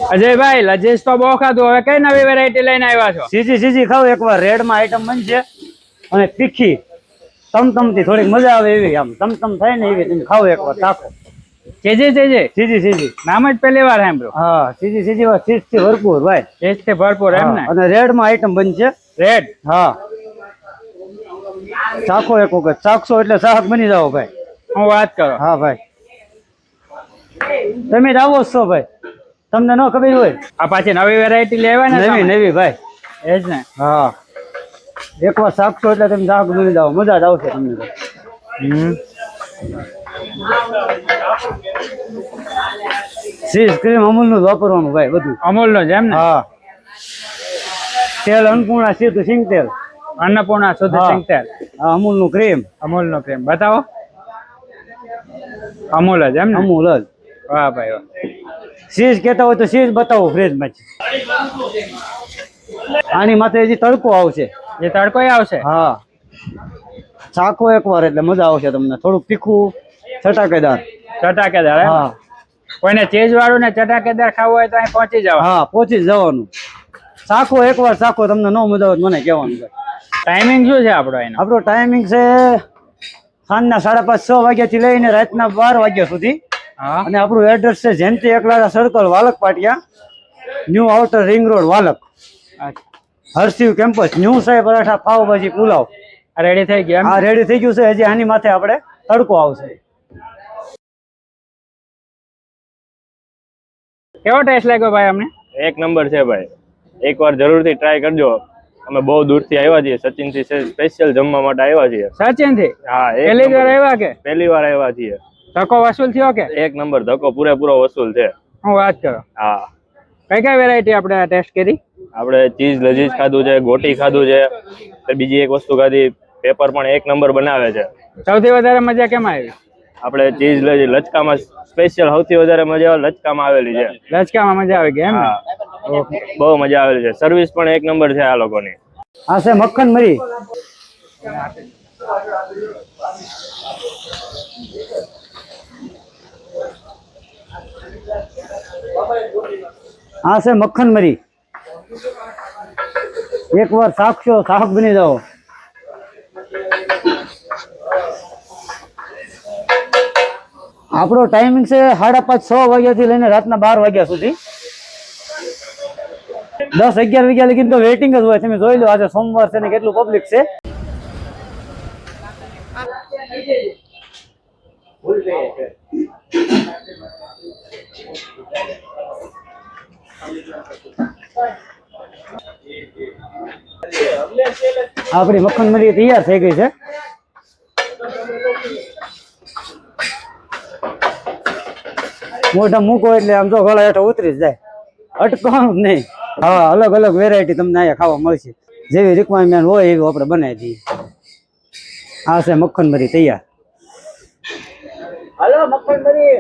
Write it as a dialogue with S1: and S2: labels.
S1: અજયભાઈ લજીજ તો બહુ ખાધું, હવે કઈ નવી વેરાયટી લઈને આવ્યા છો?
S2: સીજી ખાવ એકવાર. રેડમાં આઈટમ બનશે અને તીખી તમતમતી થોડીક મજા આવે એવી, આમ તમતમ થાય ને એવી. તમે ખાવ એકવાર, ચાખો. સીજી
S1: નામ જ પહેલી વાર સાંભળ્યું.
S2: હા, સીજી વાર ચીઝ થી ભરપૂર ભાઈ.
S1: ચીઝ થી ભરપૂર એમ ને?
S2: અને રેડમાં આઈટમ બનશે.
S1: રેડ?
S2: હા, ચાખો એક વખત. ચાખશો એટલે ચાહક બની જાઓ ભાઈ.
S1: હું વાત કરો.
S2: હા ભાઈ, તમે જ આવો છો ભાઈ, તમને ન ખબર હોય.
S1: આ પાછી નવી વેરાયટી લેવા ને?
S2: નવી ભાઈ,
S1: એ જ ને.
S2: હા, એકવાર ચાખશો એટલે તમે ચાહક બની જાઓ, મજા જ આવશે તમને. ચીઝ ક્રીમ અમૂલ નું વાપરવાનું ભાઈ, બધું
S1: અમૂલ નું જ એમ ને?
S2: હા, તેલ અન્નપૂર્ણા સીધું સિંગ તેલ.
S1: અન્નપૂર્ણા શુદ્ધ સિંગ તેલ.
S2: અમૂલ નું ક્રીમ.
S1: અમૂલ નું ક્રીમ બતાવો. અમૂલ જ એમ ને?
S2: અમૂલ જ.
S1: વાહ ભાઈ વાહ.
S2: ચીઝ કેતા હોય તો ચીઝ બતાવો ફ્રીજ માં. આની માથે હજી તડકો આવશે.
S1: એ તડકો આવશે?
S2: હા, ચાખો એકવાર એટલે મજા આવશે તમને. થોડુંક તીખું, ચટાકેદાર.
S1: ચટાકેદાર?
S2: હા,
S1: કોઈને ચીઝ વાળું ને ચટાકેદાર ખાવું હોય તો અહીં પહોંચી જાવ.
S2: હા, પહોંચી જવાનું. ચાખો એકવાર, ચાખો. તમને ન મજા આવે મને કહેવાનું.
S1: ટાઈમિંગ શું છે આપણો એનો?
S2: આપણો ટાઈમિંગ છે સાંજના 5:30-6 વાગ્યા થી લઈને રાતના 12 વાગ્યા સુધી. અને આપણું એડ્રેસ છે Jayanti Eklara circle, Valak Patiya, new outer ring road, Valak. Harshiv campus. New Saheb paratha, pav bhaji, pulao
S1: ready થઈ ગયા?
S2: હા, રેડી થઈ ગયું છે. હજી આની માથે આપણે તડકો આવશે.
S1: કેવો ટેસ્ટ લાગ્યો ભાઈ અમને?
S3: એક નંબર છે ભાઈ, એકવાર જરૂરથી ટ્રાય કરજો. અમે બહુ દૂરથી આવ્યા છીએ, સચિન થી સ્પેશિયલ જમવા માટે આવ્યા છીએ.
S1: સચિન થી?
S3: હા,
S1: પહેલી વાર આવ્યા કે?
S3: પહેલી વાર આવ્યા છીએ.
S1: ધક્કો વસૂલ થયો કે?
S3: એક નંબર ધક્કો પૂરેપૂરો વસૂલ છે.
S1: હું વાત કરો.
S3: હા,
S1: કઈ વેરાયટી આપણે ટેસ્ટ કરી?
S3: આપણે ચીઝ લજીજ ખાધું છે, ગોટી ખાધું છે, બીજી એક વસ્તુ ખાધી, પેપર પણ એક નંબર બનાવે છે.
S1: સૌથી વધારે મજા કેમ આવી?
S3: આપણે ચીઝ લચકામાં સ્પેશિયલ સૌથી વધારે મજા લચકામાં આવેલી છે.
S1: લચકામાં મજા આવી ગઈ એમ?
S3: હા, બહુ મજા આવેલી છે. સર્વિસ પણ એક નંબર છે આ લોકોની.
S2: આ છે મક્ખન મરી. આ છે મક્ખન મરી. એકવાર ચાખશો, ચાહક બની જાઓ. આપણો ટાઈમિંગ છે 5:30-6 વાગ્યા થી લઈને રાતના 12 વાગ્યા સુધી. 10-11 વાગ્યા લગી તો વેઇટિંગ જ હોય. તમે જોઈ લો, આજે સોમવાર છે ને કેટલું પબ્લિક છે. આપણી મક્ખન મરી તૈયાર થઈ ગઈ છે. મોઢા મૂકો એટલે આમ તો ગળા હેઠળ ઉતરી જ જાય, અટકવાનું જ નહીં. હા, અલગ અલગ વેરાયટી તમને અહીંયા ખાવા મળશે. જેવી રિક્વાયરમેન્ટ હોય એવી આપણે બનાવી દઈએ. આ છે મક્ખન મરી તૈયાર. હાલો મક્ખન મરી.